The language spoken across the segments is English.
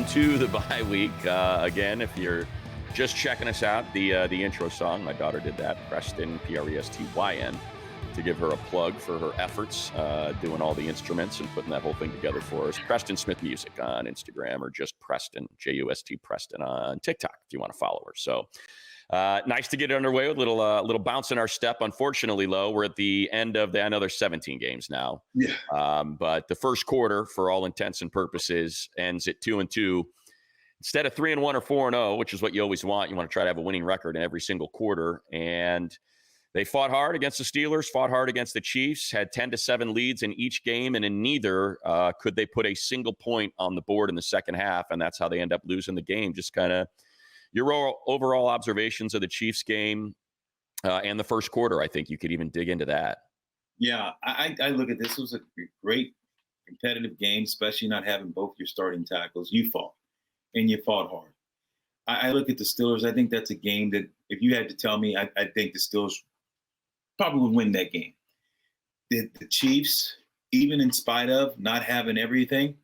to the bye week. Again, if you're just checking us out, the intro song, my daughter did that, Prestyn, Prestyn, to give her a plug for her efforts, doing all the instruments and putting that whole thing together for us. Prestyn Smith Music on Instagram, or just Prestyn, Just Prestyn on TikTok if you want to follow her. So nice to get it underway with a little bounce in our step. Unfortunately, Lo, we're at the end of another 17 games now. Yeah. But the first quarter, for all intents and purposes, ends at 2-2. Instead of 3-1 or 4-0, which is what you always want. You want to try to have a winning record in every single quarter. And they fought hard against the Steelers, fought hard against the Chiefs, had 10-7 leads in each game, and in neither could they put a single point on the board in the second half, and that's how they end up losing the game. Just kind of your overall observations of the Chiefs game and the first quarter. I think you could even dig into that. Yeah, I look at this was a great competitive game, especially not having both your starting tackles. You fought, and you fought hard. I look at the Steelers. I think that's a game that if you had to tell me, I think the Steelers probably would win that game. The Chiefs, even in spite of not having everything,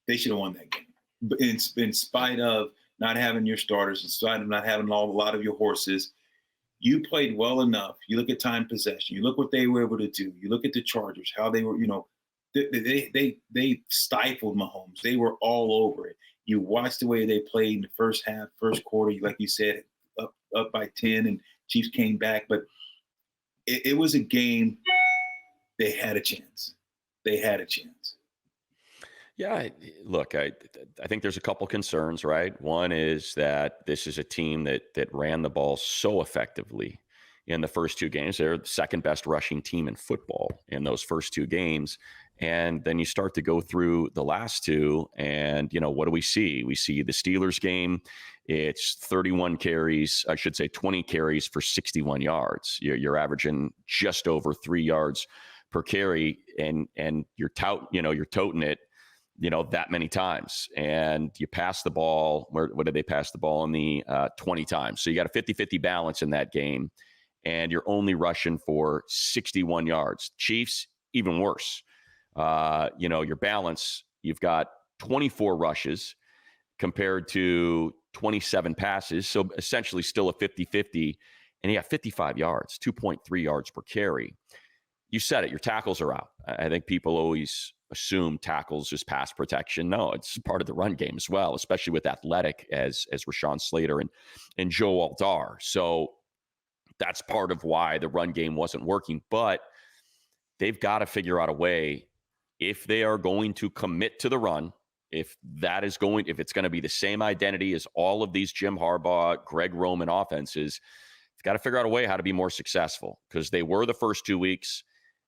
they should have won that game. But in spite of not having your starters, in spite of not having a lot of your horses, you played well enough. You look at time possession. You look what they were able to do. You look at the Chargers, how they were, they stifled Mahomes. They were all over it. You watched the way they played in the first half, first quarter, like you said, up by 10, and Chiefs came back. But it was a game they had a chance. They had a chance. Yeah, look, I think there's a couple concerns, right? One is that this is a team that ran the ball so effectively in the first two games. They're the second best rushing team in football in those first two games. And then you start to go through the last two, and, what do we see? We see the Steelers game. It's 31 carries, I should say 20 carries for 61 yards. You're averaging just over 3 yards per carry, and you're toting it, that many times. And you pass the ball. What did they pass the ball in the 20 times? So you got a 50-50 balance in that game, and you're only rushing for 61 yards. Chiefs, even worse. Your balance, you've got 24 rushes compared to 27 passes. So essentially still a 50-50, and you got 55 yards, 2.3 yards per carry. You said it, your tackles are out. I think people always assume tackles is pass protection. No, it's part of the run game as well, especially with athletic as Rashawn Slater and Joe Aldar. So that's part of why the run game wasn't working. But they've got to figure out a way, if they are going to commit to the run, if it's going to be the same identity as all of these Jim Harbaugh, Greg Roman offenses, they've got to figure out a way how to be more successful, because they were the first 2 weeks.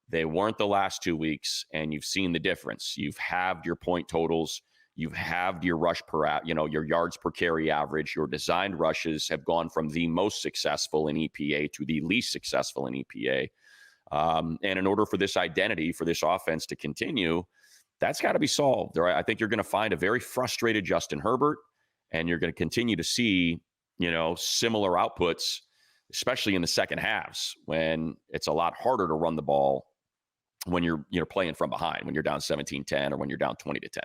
They weren't the last 2 weeks, and you've seen the difference. You've halved your point totals. You've halved your rush your yards per carry average. Your designed rushes have gone from the most successful in EPA to the least successful in EPA. And in order for this identity, for this offense to continue, that's got to be solved. I think you're going to find a very frustrated Justin Herbert, and you're going to continue to see, similar outputs, especially in the second halves, when it's a lot harder to run the ball when you're playing from behind, when you're down 17-10 or when you're down 20-10.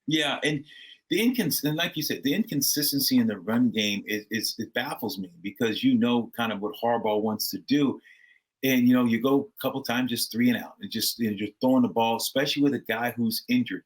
Yeah, and like you said, the inconsistency in the run game it baffles me, because kind of what Harbaugh wants to do. And, you go a couple times just 3 and out, and just you're throwing the ball, especially with a guy who's injured.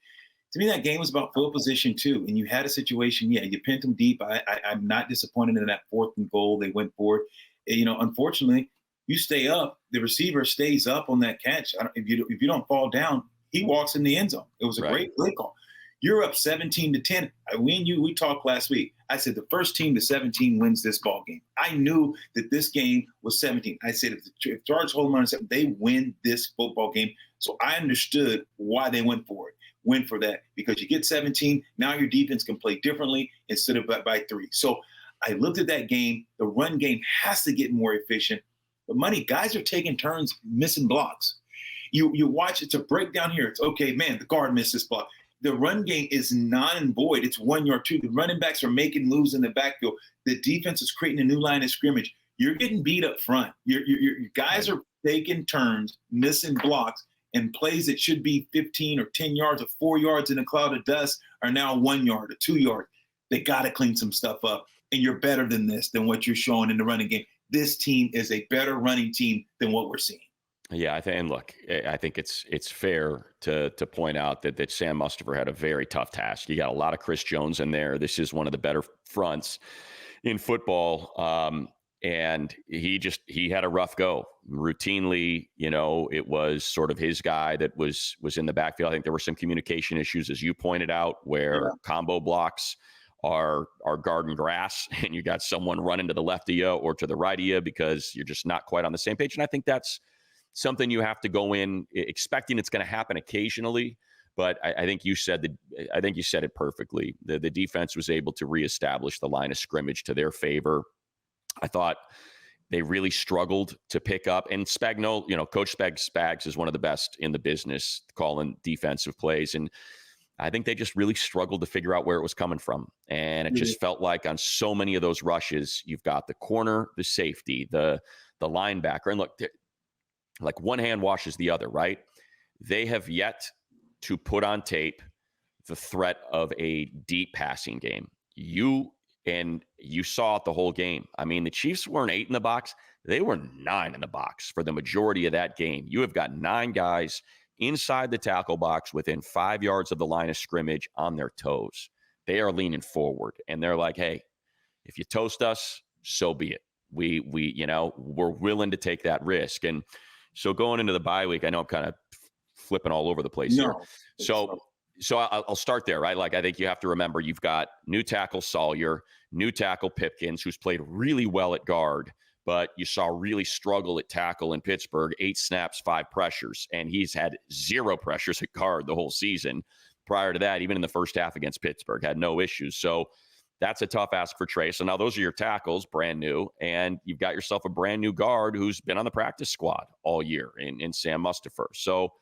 To me, that game was about field position too. And you had a situation, you pinned them deep. I'm not disappointed in that 4th and goal. They went for it. Unfortunately, you stay up. The receiver stays up on that catch. If you don't fall down, he walks in the end zone. It was a great play call. You're up 17-10. We talked last week. I said the first team to 17 wins this ball game. I knew that this game was 17. I said if Chargers hold them on 7, they win this football game. So I understood why they went for it. Went for that because you get 17. Now your defense can play differently instead of by 3. So I looked at that game. The run game has to get more efficient. But guys are taking turns missing blocks. You watch, it's a breakdown here. It's okay, man, the guard missed this block. The run game is non and void. It's 1 yard, 2. The running backs are making moves in the backfield. The defense is creating a new line of scrimmage. You're getting beat up front. Your guys are taking turns, missing blocks, and plays that should be 15 or 10 yards or 4 yards in a cloud of dust are now 1 yard or 2 yards. They got to clean some stuff up. And you're better than this, than what you're showing in the running game. This team is a better running team than what we're seeing. Yeah, and look, I think it's fair to point out that Sam Mustipher had a very tough task. You got a lot of Chris Jones in there. This is one of the better fronts in football. And he had a rough go. Routinely, it was sort of his guy that was in the backfield. I think there were some communication issues, as you pointed out, where combo blocks are garden grass, and you got someone running to the left of you or to the right of you because you're just not quite on the same page. And I think that's something you have to go in expecting it's going to happen occasionally. But I think you said it perfectly. The defense was able to reestablish the line of scrimmage to their favor. I thought they really struggled to pick up. And Spagnuolo, Coach Spags is one of the best in the business calling defensive plays. And I think they just really struggled to figure out where it was coming from. And it just felt like on so many of those rushes, you've got the corner, the safety, the linebacker. And look, like one hand washes the other, right? They have yet to put on tape the threat of a deep passing game. You saw it the whole game. I mean, the Chiefs weren't 8 in the box. They were 9 in the box for the majority of that game. You have got 9 guys inside the tackle box within 5 yards of the line of scrimmage on their toes. They are leaning forward, and they're like, hey, if you toast us, so be it. We're willing to take that risk. And so going into the bye week, I know I'm kind of flipping all over the place here. So I'll start there, right? Like, I think you have to remember you've got new tackle Sawyer, new tackle Pipkins, who's played really well at guard, but you saw really struggle at tackle in Pittsburgh, 8 snaps, 5 pressures, and he's had 0 pressures at guard the whole season. Prior to that, even in the first half against Pittsburgh, had no issues. So that's a tough ask for Trey. So now those are your tackles, brand new, and you've got yourself a brand new guard who's been on the practice squad all year in Sam Mustipher. So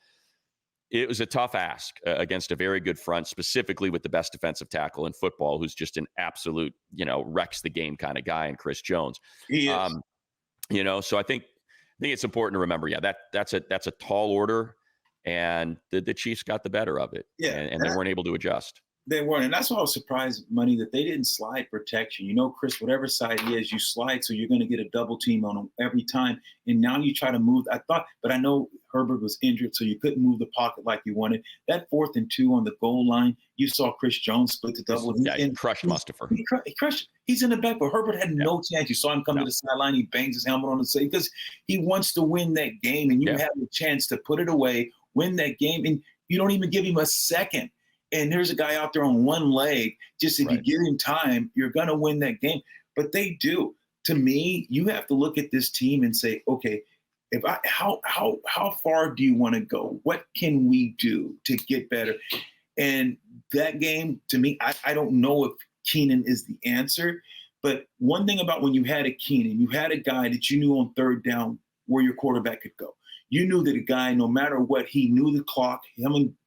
it was a tough ask against a very good front, specifically with the best defensive tackle in football, who's just an absolute, wrecks the game kind of guy in Chris Jones. He is. So I think it's important to remember, that's a tall order, and the Chiefs got the better of it. Yeah, and they weren't able to adjust. They weren't. And that's why I was surprised, Money, that they didn't slide protection. Chris, whatever side he is, you slide, so you're going to get a double team on him every time. And now you try to move. But I know Herbert was injured, so you couldn't move the pocket like you wanted. That 4th and 2 on the goal line, you saw Chris Jones split the double. He crushed Mustipher. He crushed. He's in the back, but Herbert had no chance. You saw him come to the sideline. He bangs his helmet on the side because he wants to win that game, and you have a chance to put it away, win that game, and you don't even give him a second. And there's a guy out there on one leg. Just if you give him time, you're going to win that game. But they do. To me, you have to look at this team and say, okay, how far do you want to go? What can we do to get better? And that game, to me, I don't know if Keenan is the answer. But one thing about when you had a Keenan, you had a guy that you knew on 3rd down where your quarterback could go. You knew that a guy, no matter what, he knew the clock.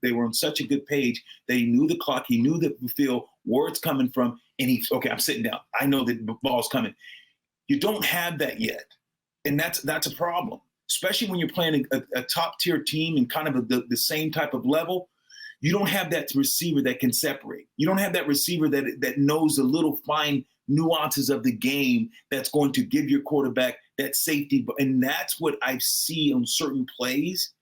They were on such a good page that he knew the clock. He knew the field, where it's coming from. And I'm sitting down. I know that the ball's coming. You don't have that yet. And that's a problem, especially when you're playing a top-tier team and kind of the same type of level. You don't have that receiver that can separate. You don't have that receiver that knows the little fine nuances of the game that's going to give your quarterback that safety. And that's what I see on certain plays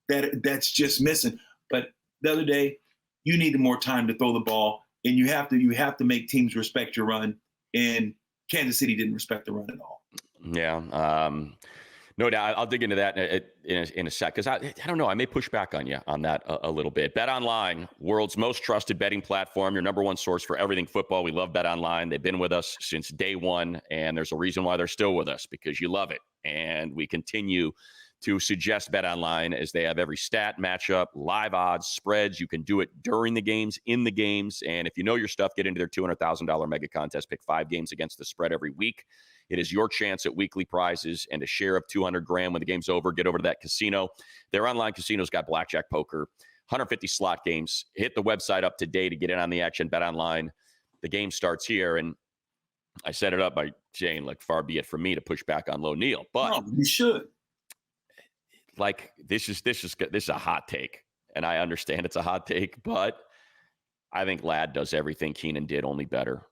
that's just missing. But the other day, you needed more time to throw the ball, and you have to make teams respect your run. And Kansas City didn't respect the run at all. Yeah. No doubt. I'll dig into that in a sec, because I don't know. I may push back on you on that a little bit. BetOnline, world's most trusted betting platform, your number one source for everything football. We love BetOnline. They've been with us since day one, and there's a reason why they're still with us, because you love it. And we continue to suggest BetOnline as they have every stat, matchup, live odds, spreads. You can do it during the games, in the games. And if you know your stuff, get into their $200,000 mega contest. Pick 5 games against the spread every week. It is your chance at weekly prizes and a share of $200,000 when the game's over. Get over to that casino. Their online casino's got blackjack, poker, 150 slot games. Hit the website up today to get in on the action. BetOnline. The game starts here. And I set it up by saying, far be it from me to push back on Neal. But no, you should. like this is a hot take, and I understand it's a hot take, but I think Ladd does everything Keenan did, only better.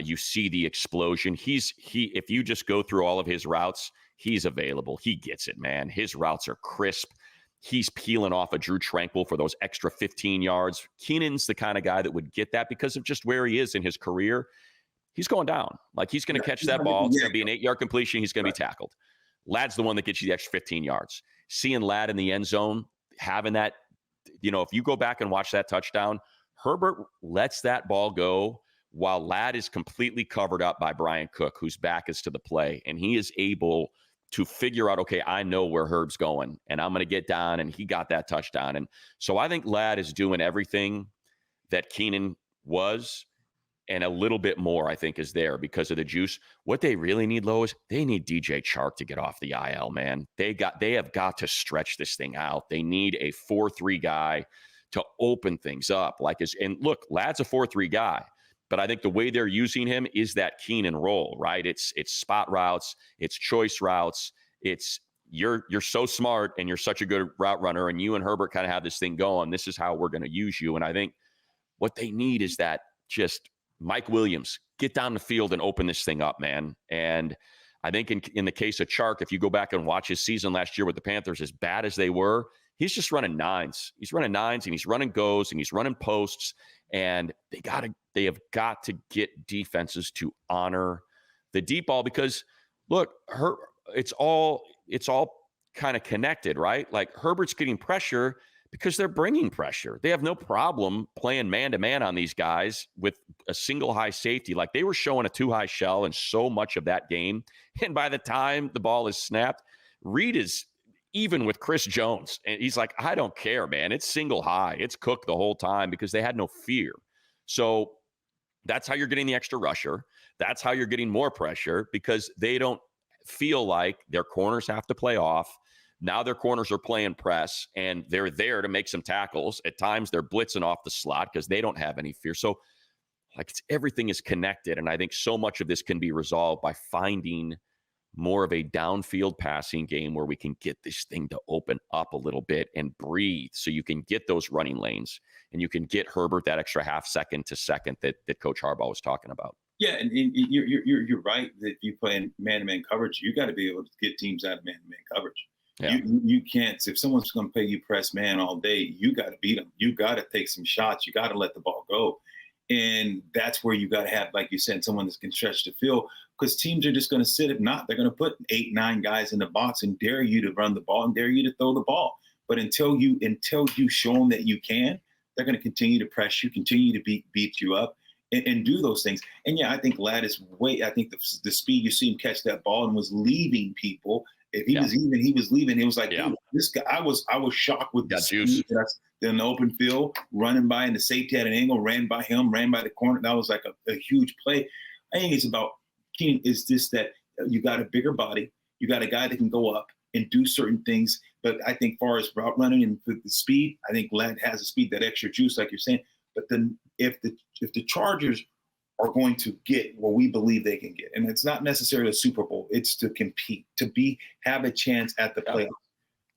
You see the explosion. If you just go through all of his routes, he's available. He gets it, man. His routes are crisp. He's peeling off a Drew Tranquil for those extra 15 yards. Keenan's the kind of guy that would get that because of just where he is in his career. He's going down. Like, he's going to catch that ball. It's going to be an 8-yard completion. He's going to be tackled. Ladd's the one that gets you the extra 15 yards. Seeing Ladd in the end zone, having that, if you go back and watch that touchdown, Herbert lets that ball go while Ladd is completely covered up by Brian Cook, whose back is to the play. And he is able to figure out, okay, I know where Herb's going, and I'm going to get down, and he got that touchdown. And so I think Ladd is doing everything that Keenan was, and a little bit more, I think, is there because of the juice. What they really need, Lo, is they need DJ Chark to get off the IL, man. They have got to stretch this thing out. They need a 4-3 guy to open things up. And look, Ladd's a 4-3 guy, but I think the way they're using him is that Keenan role, right? It's spot routes, it's choice routes, it's you're so smart and you're such a good route runner, and you and Herbert kind of have this thing going. This is how we're going to use you. And I think what they need is that just Mike Williams, get down the field and open this thing up, man. And I think in the case of Chark, if you go back and watch his season last year with the Panthers, as bad as they were, he's just running nines. He's running nines, and he's running goes, and he's running posts. And they have got to get defenses to honor the deep ball because, look, it's all kind of connected, right? Like, Herbert's getting pressure because they're bringing pressure. They have no problem playing man-to-man on these guys with a single high safety. Like, they were showing a 2-high shell in so much of that game. And by the time the ball is snapped, Reed is even with Chris Jones. And he's like, I don't care, man. It's single high. It's Cook the whole time because they had no fear. So that's how you're getting the extra rusher. That's how you're getting more pressure because they don't feel like their corners have to play off. Now their corners are playing press, and they're there to make some tackles. At times they're blitzing off the slot because they don't have any fear. So everything is connected. And I think so much of this can be resolved by finding more of a downfield passing game where we can get this thing to open up a little bit and breathe so you can get those running lanes and you can get Herbert that extra half second to second that Coach Harbaugh was talking about. Yeah, and you're right that if you play in man-to-man coverage, you got to be able to get teams out of man-to-man coverage. Yeah. You can't, if someone's going to play you press man all day, you got to beat them. You got to take some shots. You got to let the ball go. And that's where you got to have, like you said, someone that can stretch the field because teams are just going to sit. If not, they're going to put 8-9 guys in the box and dare you to run the ball and dare you to throw the ball. But until you show them that you can, they're going to continue to press you, continue to beat you up and do those things. And yeah, I think Ladd is I think the speed you see him catch that ball and was leaving people. If he was leaving. It was like, dude, this guy. I was shocked with the speed that's in the open field, running by, and the safety at an angle, ran by him, ran by the corner. That was like a huge play. I think it's about Keenan. Is this that you got a bigger body, you got a guy that can go up and do certain things. But I think, far as route running and the speed, I think Ladd has the speed, that extra juice, like you're saying. But then if the Chargers are going to get what we believe they can get. And it's not necessarily a Super Bowl. It's to compete, to have a chance at the playoffs.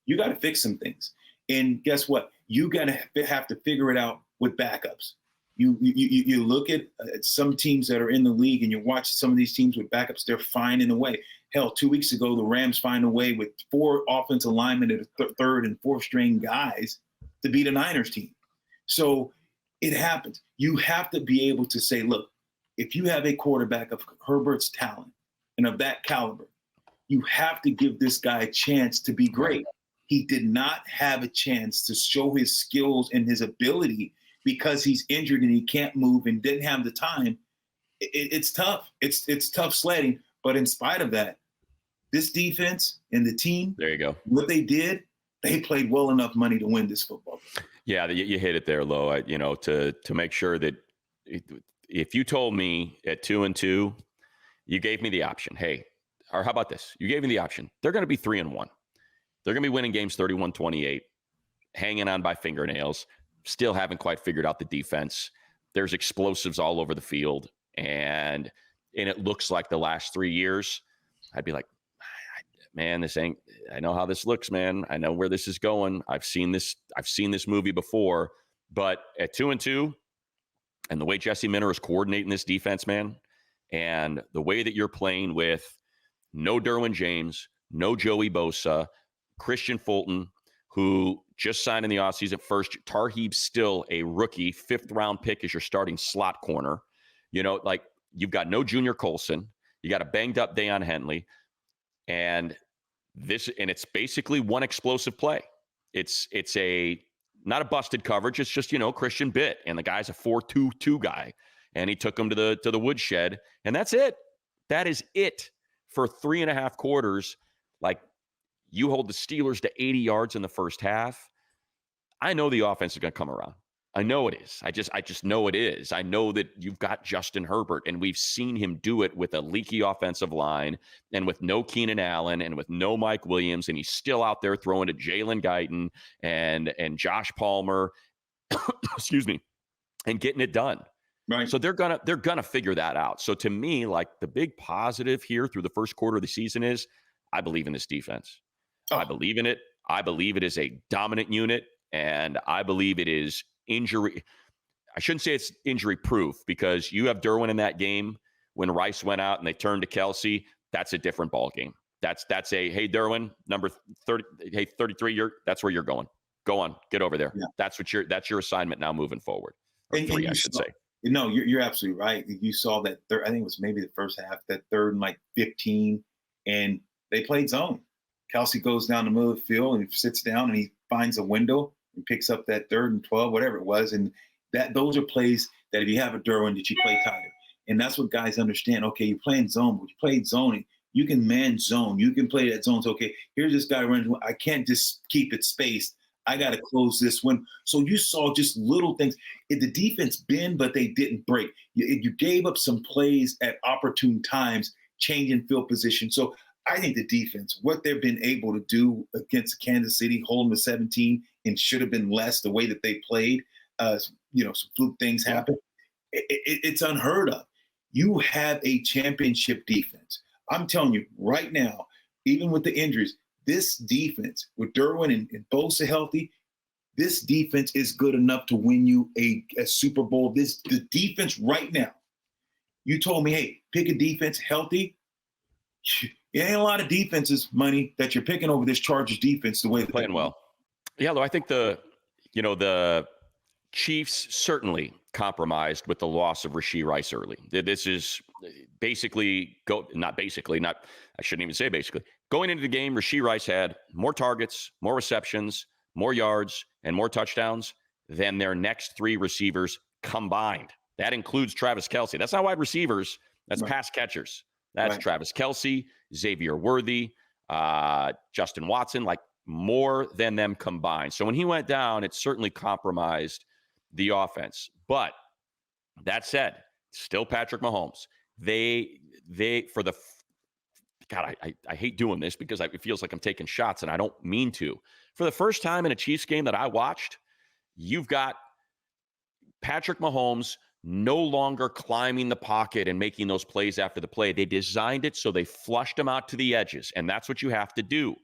You got to fix some things. And guess what? You got to have to figure it out with backups. You look at some teams that are in the league and you watch some of these teams with backups, they're finding a way. Hell, 2 weeks ago, the Rams find a way with 4 offensive linemen at third and fourth string guys to beat a Niners team. So it happens. You have to be able to say, look, if you have a quarterback of Herbert's talent and of that caliber, you have to give this guy a chance to be great. He did not have a chance to show his skills and his ability because he's injured and he can't move and didn't have the time. It's tough. It's tough sledding. But in spite of that, this defense and the team, there you go. What they did, they played well enough money to win this football game. Yeah, you hit it there, Lo. To make sure that if you told me at 2-2, you gave me the option. Hey, or how about this? You gave me the option. They're going to be 3-1. They're going to be winning games 31-28, hanging on by fingernails, still haven't quite figured out the defense. There's explosives all over the field. And it looks like the last 3 years, I'd be like, man, I know how this looks, man. I know where this is going. I've seen this movie before. But at 2-2, and the way Jesse Minter is coordinating this defense, man, and the way that you're playing with no Derwin James, no Joey Bosa, Christian Fulton, who just signed in the offseason first. Tarheeb's still a rookie, 5th-round pick as your starting slot corner. Like, you've got no Junior Colson. You got a banged-up Deion Henley. And it's basically one explosive play. It's not a busted coverage. It's just, Christian bit. And the guy's a 4-2-2 guy. And he took him to the woodshed. And that's it. That is it for 3.5 quarters. Like, you hold the Steelers to 80 yards in the first half. I know the offense is going to come around. I know it is. I just know it is. I know that you've got Justin Herbert, and we've seen him do it with a leaky offensive line and with no Keenan Allen and with no Mike Williams, and he's still out there throwing to Jalen Guyton and Josh Palmer, excuse me, and getting it done. Right. So they're gonna figure that out. So to me, like, the big positive here through the first quarter of the season is I believe in this defense. Oh. I believe in it. I believe it is a dominant unit, and I believe it is injury. I shouldn't say it's injury proof, because you have Derwin in that game when Rice went out and they turned to Kelsey. That's a different ball game. That's a, hey, Derwin, number 30, hey, 33, that's where you're going. Go on, get over there. Yeah. That's your assignment now moving forward. Or three, I should say. No, you're absolutely right. You saw that third, I think it was maybe the first half, that 3rd and like 15, and they played zone. Kelsey goes down the middle of the field and he sits down and he finds a window and picks up that 3rd and 12, whatever it was. And those are plays that if you have a Derwin, that you play tighter. And that's what guys understand. Okay, you're playing zone, but you played zoning. You can man zone. You can play that zone. So, okay, here's this guy running. I can't just keep it spaced. I got to close this one. So you saw just little things. The defense bend, but they didn't break. You gave up some plays at opportune times, changing field position. So I think the defense, what they've been able to do against Kansas City, hold them to 17, and should have been less the way that they played. Some fluke things happen. It's unheard of. You have a championship defense. I'm telling you right now, even with the injuries, this defense with Derwin and Bosa healthy, this defense is good enough to win you a Super Bowl. The defense right now. You told me, hey, pick a defense healthy. It ain't a lot of defenses, money, that you're picking over this Chargers defense the way they're playing well. Yeah, though I think the Chiefs certainly compromised with the loss of Rashee Rice early. This is I shouldn't even say basically. Going into the game, Rashee Rice had more targets, more receptions, more yards, and more touchdowns than their next 3 receivers combined. That includes Travis Kelce. That's not wide receivers. That's pass catchers. That's Travis Kelce, Xavier Worthy, Justin Watson, like more than them combined. So when he went down, it certainly compromised the offense. But that said, still Patrick Mahomes. I hate doing this because it feels like I'm taking shots, and I don't mean to. For the first time in a Chiefs game that I watched, you've got Patrick Mahomes no longer climbing the pocket and making those plays after the play. They designed it so they flushed him out to the edges, and that's what you have to do.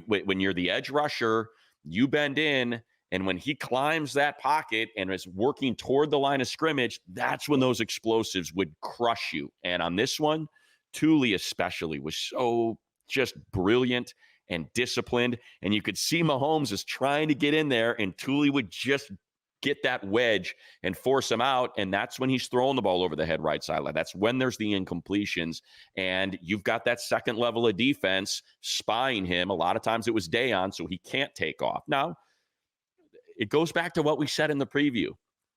When you're the edge rusher, you bend in, and when he climbs that pocket and is working toward the line of scrimmage, that's when those explosives would crush you. And on this one, Thule especially was so just brilliant and disciplined, and you could see Mahomes is trying to get in there, and Thule would just get that wedge and force him out, and that's when he's throwing the ball over the head right sideline. That's when there's the incompletions, and you've got that second level of defense spying him. A lot of times it was Deion, so he can't take off. Now, it goes back to what we said in the preview.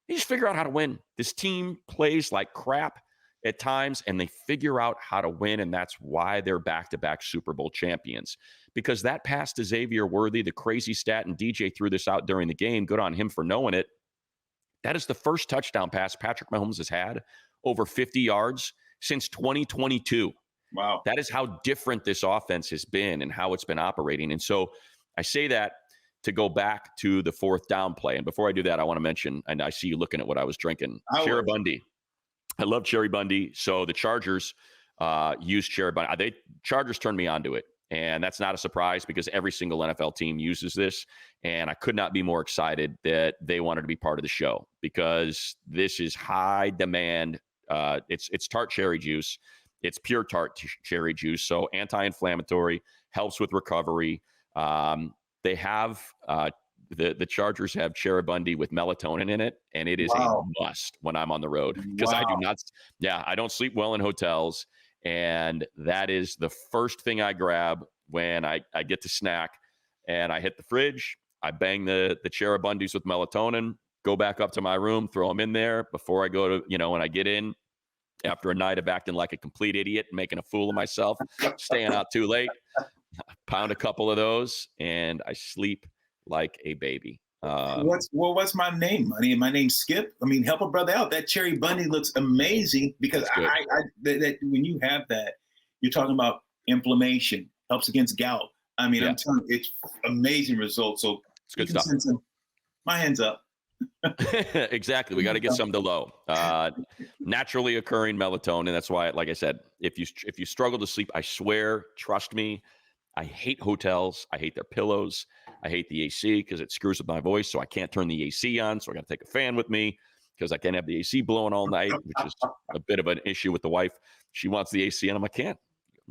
You just figure out how to win. This team plays like crap at times, and they figure out how to win, and that's why they're back-to-back Super Bowl champions. Because that pass to Xavier Worthy, the crazy stat, and DJ threw this out during the game, good on him for knowing it, that is the first touchdown pass Patrick Mahomes has had over 50 yards since 2022. Wow. That is how different this offense has been and how it's been operating. And so I say that to go back to the 4th down play. And before I do that, I want to mention, and I see you looking at what I was drinking, cheribundi. I love cheribundi. So the Chargers use cheribundi. Chargers turned me onto it. And that's not a surprise because every single NFL team uses this. And I could not be more excited that they wanted to be part of the show because this is high demand. It's tart cherry juice. It's pure tart cherry juice. So anti-inflammatory, helps with recovery. They have the Chargers have cheribundi with melatonin in it, and it is a must when I'm on the road because I do not. Yeah, I don't sleep well in hotels, and that is the first thing I grab when I get to snack, and I hit the fridge. I bang the cheribundis with melatonin, go back up to my room, throw them in there before I go to, when I get in after a night of acting like a complete idiot, making a fool of myself, staying out too late, pound a couple of those, and I sleep like a baby. What's my name? My name's Skip. I mean, help a brother out. That cherry bunny looks amazing because that when you have that, you're talking about inflammation, helps against gout. I mean, I'm telling you, it's amazing results. So it's good stuff. My hands up. Exactly. We got to get some to low. Naturally occurring melatonin. That's why, like I said, if you struggle to sleep, I swear, trust me, I hate hotels. I hate their pillows. I hate the AC because it screws up my voice. So I can't turn the AC on. So I got to take a fan with me because I can't have the AC blowing all night, which is a bit of an issue with the wife. She wants the AC and I can't.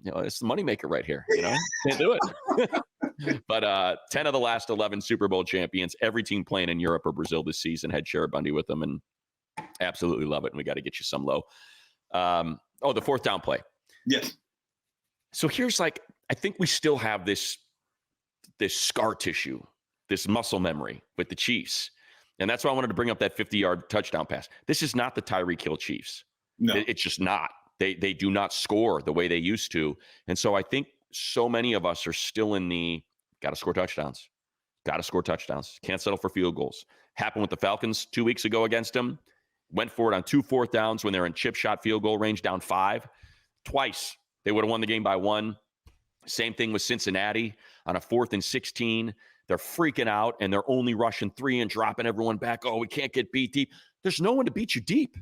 It's the moneymaker right here. Can't do it. But 10 of the last 11 Super Bowl champions, every team playing in Europe or Brazil this season had cheribundi with them, and absolutely love it. And we got to get you some low. The fourth down play. Yes. So here's I think we still have this scar tissue, this muscle memory with the Chiefs. And that's why I wanted to bring up that 50-yard touchdown pass. This is not the Tyreek Hill Chiefs. No. It's just not. They do not score the way they used to. And so I think so many of us are still in the got to score touchdowns. Got to score touchdowns. Can't settle for field goals. Happened with the Falcons 2 weeks ago against them. Went for it on 2 fourth downs when they're in chip shot field goal range down 5. Twice they would have won the game by 1. Same thing with Cincinnati on a 4th and 16. They're freaking out and they're only rushing 3 and dropping everyone back. Oh, we can't get beat deep. There's no one to beat you deep.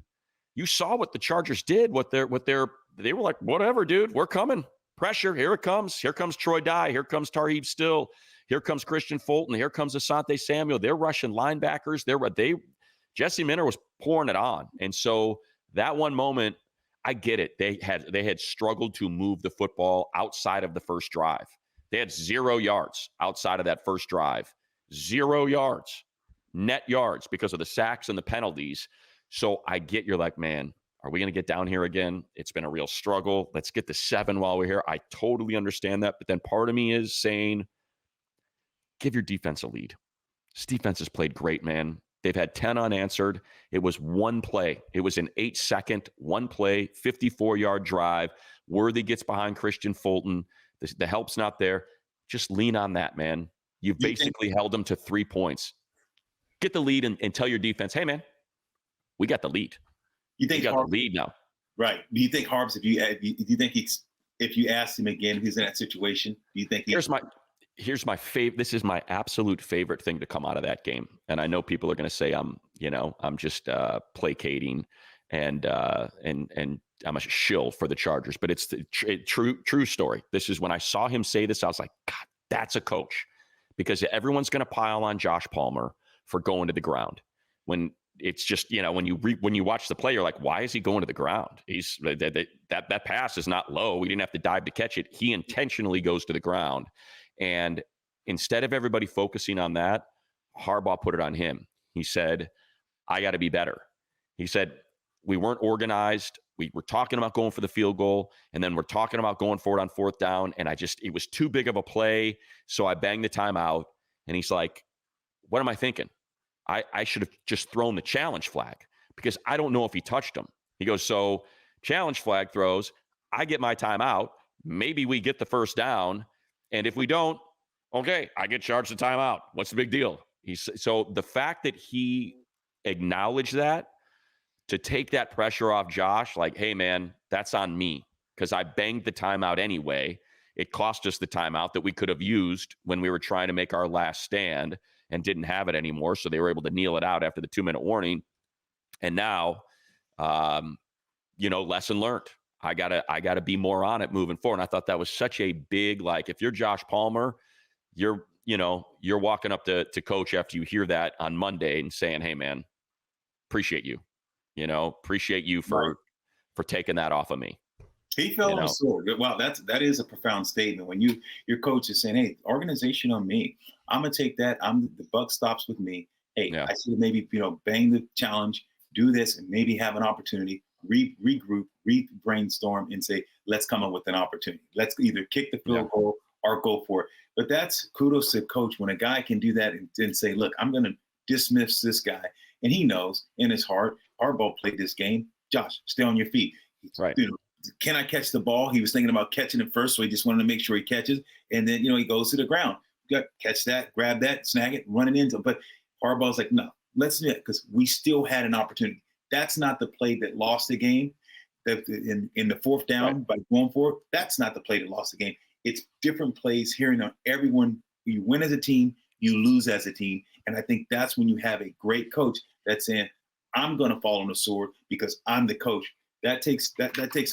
You saw what the Chargers did. They were like, whatever, dude, we're coming. Pressure, here it comes. Here comes Troy Dye. Here comes Tarheeb Still. Here comes Christian Fulton. Here comes Asante Samuel. They're rushing linebackers. Jesse Minter was pouring it on. And so that one moment, I get it. They had struggled to move the football outside of the first drive. They had 0 yards outside of that first drive. 0 yards, net yards because of the sacks and the penalties. So I get you're like, man, are we going to get down here again? It's been a real struggle. Let's get to 7 while we're here. I totally understand that. But then part of me is saying, give your defense a lead. This defense has played great, man. They've had 10 unanswered. It was one play. It was an 8-second, one play, 54-yard drive. Worthy gets behind Christian Fulton. The help's not there. Just lean on that, man. You've basically held them to 3 points. Get the lead and tell your defense, hey, man, we got the lead. You think we got the lead now? Right. Do you think Harbs, if you asked him again, if he's in that situation, do you think Here's my favorite. This is my absolute favorite thing to come out of that game. And I know people are going to say I'm just placating and I'm a shill for the Chargers, but it's the true story. This is when I saw him say this, I was like, God, that's a coach, because everyone's going to pile on Josh Palmer for going to the ground when it's just, when you watch the play, you're like, why is he going to the ground? That pass is not low. We didn't have to dive to catch it. He intentionally goes to the ground. And instead of everybody focusing on that, Harbaugh put it on him. He said, I got to be better. He said, we weren't organized. We were talking about going for the field goal, and then we're talking about going for it on 4th down. And it was too big of a play. So I banged the timeout. And he's like, what am I thinking? I should have just thrown the challenge flag because I don't know if he touched him. He goes, so challenge flag throws, I get my timeout. Maybe we get the 1st down. And if we don't, okay, I get charged a timeout. What's the big deal? So the fact that he acknowledged that, to take that pressure off Josh, like, hey, man, that's on me because I banged the timeout anyway. It cost us the timeout that we could have used when we were trying to make our last stand and didn't have it anymore. So they were able to kneel it out after the 2-minute warning. And now, lesson learned. I gotta be more on it moving forward. And I thought that was such a big, like, if you're Josh Palmer, you're walking up to coach after you hear that on Monday and saying, hey man, appreciate you, appreciate you Right. for taking that off of me. He fell on the sword. Wow, that is a profound statement. When your coach is saying, "Hey, organization on me. I'm gonna take that. The buck stops with me. Hey, Yeah. I should maybe bang the challenge, do this, and maybe have an opportunity, regroup, brainstorm, and say, let's come up with an opportunity. Let's either kick the field goal or go for it." But that's kudos to coach when a guy can do that and say, "Look, I'm gonna dismiss this guy," and he knows in his heart, Harbaugh played this game. Josh, stay on your feet. Right. Can I catch the ball? He was thinking about catching it first, so he just wanted to make sure he catches. And then, he goes to the ground. You got catch that, grab that, snag it, run it into. But Harbaugh's like, no, let's do it because we still had an opportunity. That's not the play that lost the game. In the fourth down by going for it, that's not the play that lost the game. It's different plays hearing on everyone. You win as a team, you lose as a team. And I think that's when you have a great coach that's saying, I'm going to fall on the sword because I'm the coach. That takes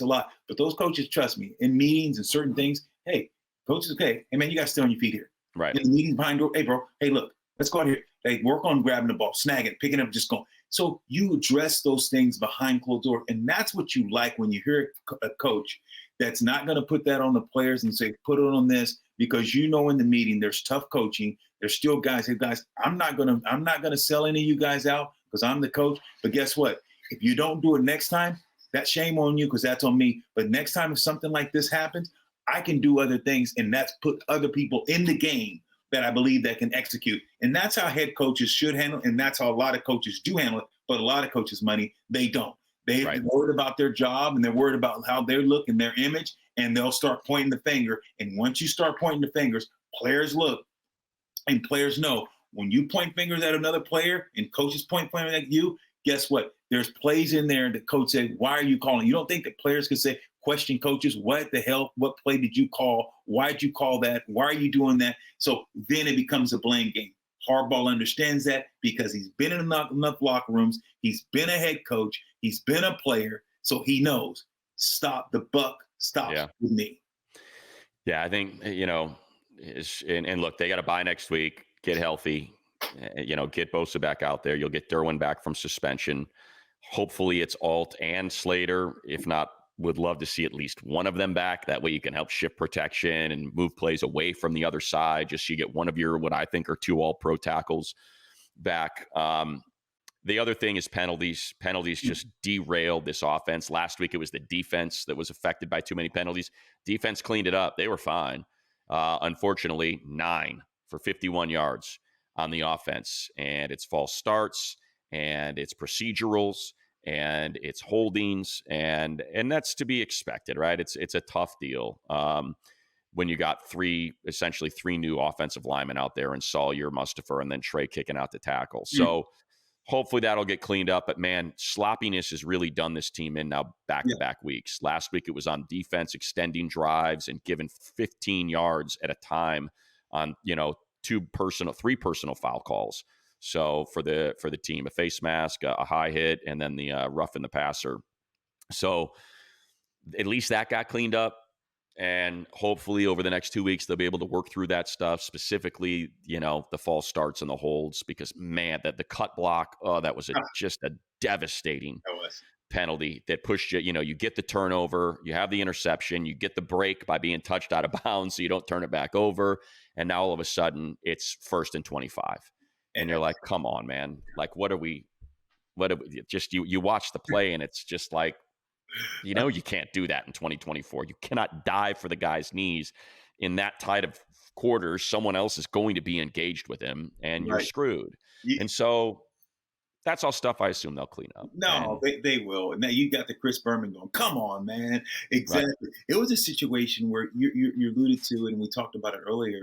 a lot. But those coaches trust me in meetings and certain things. Hey, coaches, okay. Hey, man, you got to stay on your feet here. Right. In the meeting behind door. Hey, bro. Hey, look, let's go out here. Hey, work on grabbing the ball, snag it, picking it up, just going. So you address those things behind closed door. And that's what you like when you hear a coach that's not going to put that on the players and say, put it on this, because in the meeting there's tough coaching. There's still guys. Hey, guys, I'm not gonna sell any of you guys out because I'm the coach. But guess what? If you don't do it next time, that's shame on you because that's on me. But next time if something like this happens, I can do other things, and that's put other people in the game that I believe that can execute. And that's how head coaches should handle it, and that's how a lot of coaches do handle it. But a lot of coaches, money, they don't. They're worried about their job, and they're worried about how they look and their image, and they'll start pointing the finger. And once you start pointing the fingers, players look, and players know. When you point fingers at another player and coaches point fingers at you, guess what? There's plays in there that coach say, why are you calling? You don't think that players could say, question coaches, what the hell, what play did you call? Why did you call that? Why are you doing that? So then it becomes a blame game. Harbaugh understands that because he's been in enough locker rooms. He's been a head coach. He's been a player. So he knows, stop, the buck stops with me. Yeah, I think, and look, they got to bye next week, get healthy, get Bosa back out there. You'll get Derwin back from suspension. Hopefully it's Alt and Slater. If not, would love to see at least one of them back. That way you can help shift protection and move plays away from the other side. Just so you get one of your, what I think are 2 all-pro tackles back. The other thing is penalties. Penalties just derailed this offense. Last week it was the defense that was affected by too many penalties. Defense cleaned it up. They were fine. Unfortunately, 9 for 51 yards on the offense. And it's false starts, and it's procedurals, and it's holdings, and that's to be expected, right? It's a tough deal when you got essentially three new offensive linemen out there, and Sawyer, Mustipher, and then Trey kicking out the tackle. So hopefully that'll get cleaned up. But man, sloppiness has really done this team in now back-to-back weeks. Last week it was on defense, extending drives and giving 15 yards at a time on 3 personal foul calls. So for the team, a face mask, a high hit, and then the roughing the passer. So at least that got cleaned up. And hopefully over the next 2 weeks, they'll be able to work through that stuff, specifically, the false starts and the holds, because man, the cut block, that was just a devastating penalty that pushed you. You get the turnover, you have the interception, you get the break by being touched out of bounds, so you don't turn it back over. And now all of a sudden it's 1st and 25. And you're like, come on, man. Like, you watch the play and it's just like, you can't do that in 2024. You cannot dive for the guy's knees in that tight of quarters. Someone else is going to be engaged with him, and you're screwed. And so that's all stuff I assume they'll clean up. No, they will. Now you got the Chris Berman going, come on, man. Exactly. Right. It was a situation where you alluded to it, and we talked about it earlier,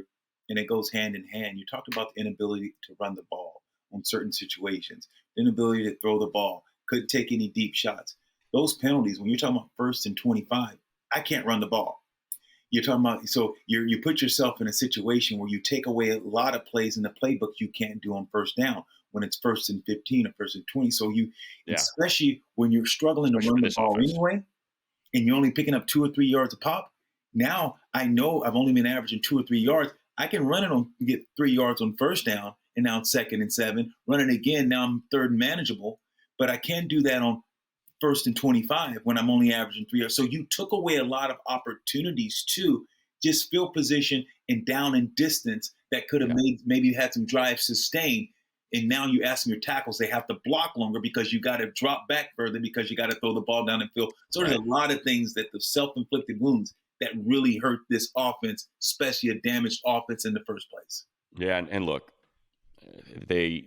and it goes hand in hand. You talked about the inability to run the ball on certain situations, the inability to throw the ball, couldn't take any deep shots. Those penalties, when you're talking about 1st and 25, I can't run the ball. You're talking about, so you put yourself in a situation where you take away a lot of plays in the playbook you can't do on 1st down when it's 1st and 15 or 1st and 20. So especially when you're struggling to run the ball anyway, and you're only picking up 2 or 3 yards a pop, now I know I've only been averaging 2 or 3 yards. I can run it on, get 3 yards on first down, and now it's 2nd and 7. Run it again, now I'm 3rd and manageable. But I can't do that on 1st and 25 when I'm only averaging 3 yards. So you took away a lot of opportunities to just field position and down and distance that could have made, maybe had some drive sustained. And now you're asking your tackles, they have to block longer because you got to drop back further because you got to throw the ball down the field. So there's a lot of things that the self-inflicted wounds that really hurt this offense, especially a damaged offense in the first place. Yeah, and look, the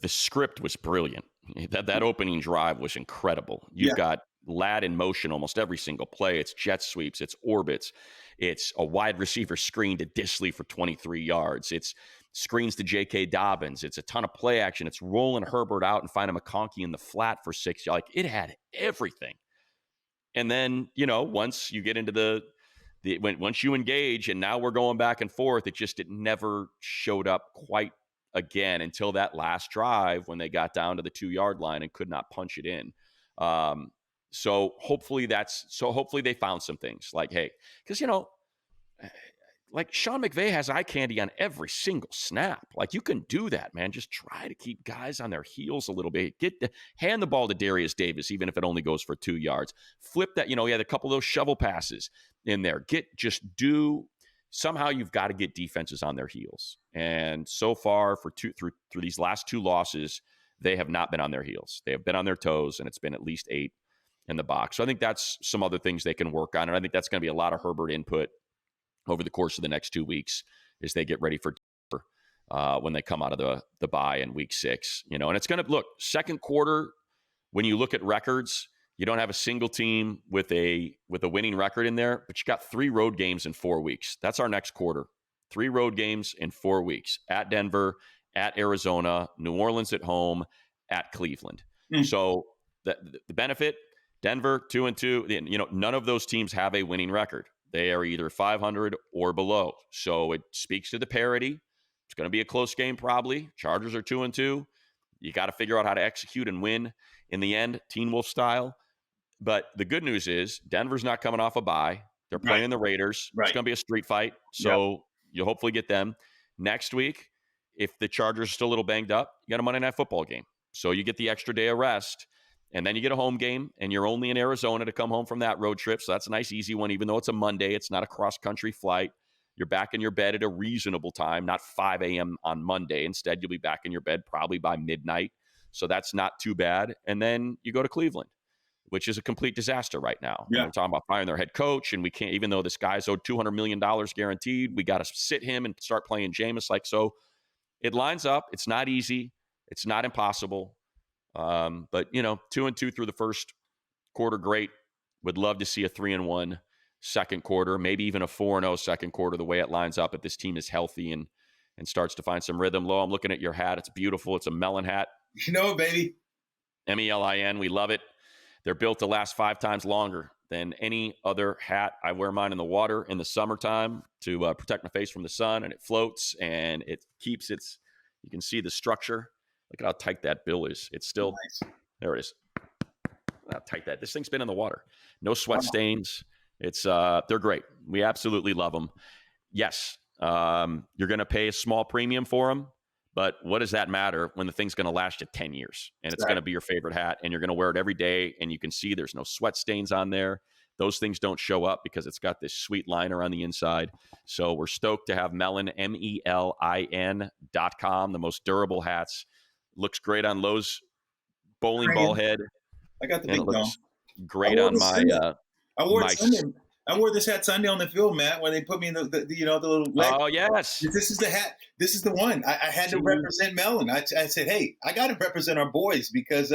script was brilliant. That opening drive was incredible. You've got Ladd in motion almost every single play. It's jet sweeps, it's orbits, it's a wide receiver screen to Dissly for 23 yards. It's screens to J.K. Dobbins. It's a ton of play action. It's rolling Herbert out and finding McConkey in the flat for 6 yards. Like, it had everything. And then, once you get into once you engage and now we're going back and forth, it never showed up quite again until that last drive when they got down to the 2-yard line and could not punch it in. So hopefully they found some things like, hey, because, like Sean McVay has eye candy on every single snap. Like, you can do that, man. Just try to keep guys on their heels a little bit. Hand the ball to Darius Davis, even if it only goes for 2 yards. Flip that. He had a couple of those shovel passes in there. Somehow you've got to get defenses on their heels. And so far through these last 2 losses, they have not been on their heels. They have been on their toes, and it's been at least 8 in the box. So I think that's some other things they can work on. And I think that's going to be a lot of Herbert input over the course of the next 2 weeks as they get ready for when they come out of the bye in week 6. And it's going to look, second quarter, when you look at records, you don't have a single team with a winning record in there, but you got 3 road games in 4 weeks. That's our next quarter. 3 road games in 4 weeks: at Denver, at Arizona, New Orleans at home, at Cleveland. So the benefit, Denver 2-2, none of those teams have a winning record. They are either 500 or below. So it speaks to the parity. It's going to be a close game probably. Chargers are 2-2. You got to figure out how to execute and win in the end, Teen Wolf style. But the good news is Denver's not coming off a bye. They're playing the Raiders. It's going to be a street fight. So you'll hopefully get them. Next week, if the Chargers are still a little banged up, you got a Monday Night Football game. So you get the extra day of rest. And then you get a home game, and you're only in Arizona to come home from that road trip. So that's a nice, easy one. Even though it's a Monday, it's not a cross-country flight. You're back in your bed at a reasonable time, not 5 a.m. on Monday. Instead, you'll be back in your bed probably by midnight. So that's not too bad. And then you go to Cleveland, which is a complete disaster right now. We're talking about firing their head coach, and we can't, even though this guy's owed $200 million guaranteed, we got to sit him and start playing Jameis. So it lines up. It's not easy. It's not impossible. But 2-2 through the first quarter, great. Would love to see a 3-1 second quarter, maybe even a 4-0 second quarter, the way it lines up if this team is healthy and starts to find some rhythm. Lo, I'm looking at your hat. It's beautiful. It's a Melin hat. Baby. Melin. We love it. They're built to last 5 times longer than any other hat. I wear mine in the water in the summertime to protect my face from the sun, and it floats and it keeps you can see the structure. Look at how tight that bill is. It's still nice. There it is. How tight that. This thing's been in the water. No sweat stains. It's they're great. We absolutely love them. Yes, you're going to pay a small premium for them, but what does that matter when the thing's going to last you 10 years and it's going to be your favorite hat and you're going to wear it every day and you can see there's no sweat stains on there. Those things don't show up because it's got this sweet liner on the inside. So we're stoked to have Melin, MELIN.com, the most durable hats. Looks great on Lowe's bowling ball head. I got the big dome. Great on my I wore it Sunday. I wore this hat Sunday on the field, Matt, when they put me in the little leg. Oh, yes. This is the hat. This is the one. I had to represent Melin. I said, hey, I got to represent our boys because,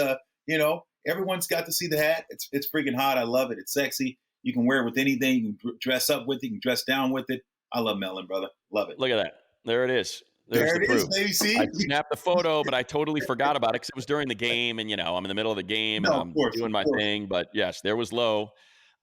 everyone's got to see the hat. It's freaking hot. I love it. It's sexy. You can wear it with anything. You can dress up with it. You can dress down with it. I love Melin, brother. Love it. Look at that. There it is. There's there it is, baby. See? I snapped the photo, but I totally forgot about it because it was during the game, and I'm in the middle of the game and I'm doing my thing. But yes, there was Lowe.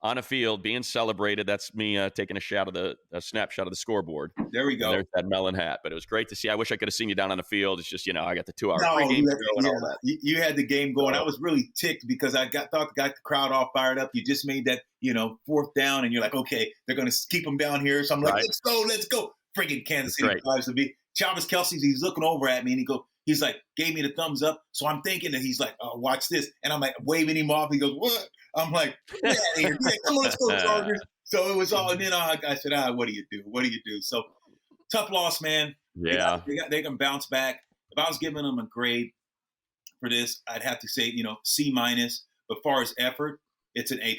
on a field being celebrated. That's me taking a snapshot of the scoreboard. There we go. And there's that Melin hat. But it was great to see. I wish I could have seen you down on the field. It's just, I got the 2 hour pregame show and all that. You had the game going. I was really ticked because I got the crowd all fired up. You just made that, 4th down, and you're like, okay, they're going to keep them down here. So I'm like, let's go. Freaking Kansas City drives to be. Travis Kelce, he's looking over at me, and he's like, gave me the thumbs up. So I'm thinking that he's like, oh, watch this. And I'm like, waving him off. He goes, what? I'm like, yeah, come on, let's go, Chargers. So it was all, and then I said, what do you do? What do you do? So tough loss, man. Yeah. They can bounce back. If I was giving them a grade for this, I'd have to say, C-. But as far as effort, it's an A+.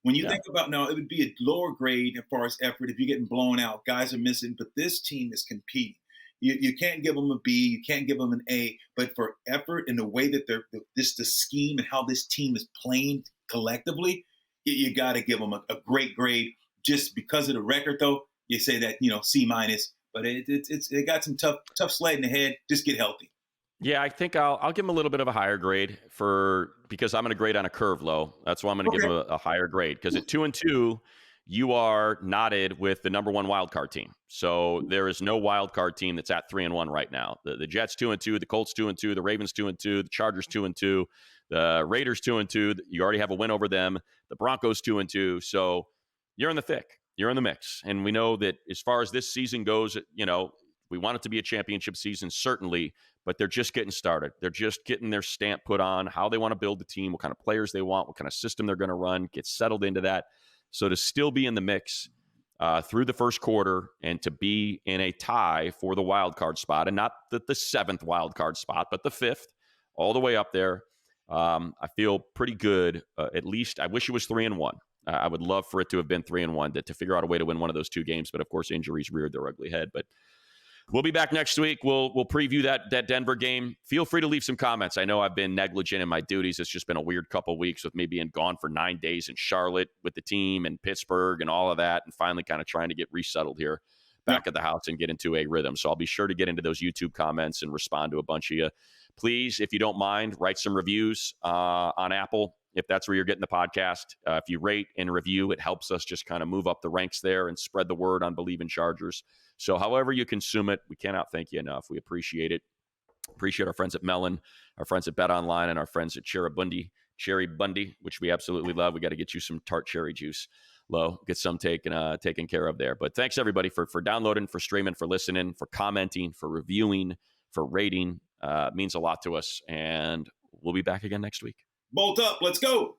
When you think about now, it would be a lower grade as far as effort if you're getting blown out. Guys are missing, but this team is competing. You can't give them a B, you can't give them an A, but for effort and the way that the scheme and how this team is playing collectively, you got to give them a great grade. Just because of the record, though, you say that C-. But it got some tough sledding ahead. Just get healthy. Yeah, I think I'll give him a little bit of a higher grade because I'm going to grade on a curve low. That's why I'm going to give him a higher grade, because at 2-2, you are knotted with the number 1 wild card team. So there is no wild card team that's at 3-1 right now. The Jets 2-2, the Colts 2-2, the Ravens 2-2, the Chargers 2-2, the Raiders 2-2. You already have a win over them. The Broncos 2-2. So you're in the thick. You're in the mix. And we know that as far as this season goes, we want it to be a championship season, certainly, but they're just getting started. They're just getting their stamp put on how they want to build the team, what kind of players they want, what kind of system they're going to run, get settled into that. So to still be in the mix through the first quarter and to be in a tie for the wild card spot, and not the 7th wild card spot, but the 5th, all the way up there, I feel pretty good. At least I wish it was 3-1. I would love for it to have been 3-1 to figure out a way to win one of those 2 games. But of course, injuries reared their ugly head. But we'll be back next week. We'll preview that Denver game. Feel free to leave some comments. I know I've been negligent in my duties. It's just been a weird couple weeks with me being gone for 9 days in Charlotte with the team and Pittsburgh and all of that, and finally kind of trying to get resettled here back at the house and get into a rhythm. So I'll be sure to get into those YouTube comments and respond to a bunch of you. Please, if you don't mind, write some reviews on Apple, if that's where you're getting the podcast. If you rate and review, it helps us just kind of move up the ranks there and spread the word on Bleav in Chargers. So however you consume it, we cannot thank you enough. We appreciate it. Appreciate our friends at Melin, our friends at Bet Online, and our friends at cheribundi, which we absolutely love. We got to get you some tart cherry juice, get some taken care of there. But thanks everybody for downloading, for streaming, for listening, for commenting, for reviewing, for rating. It means a lot to us. And we'll be back again next week. Bolt up. Let's go.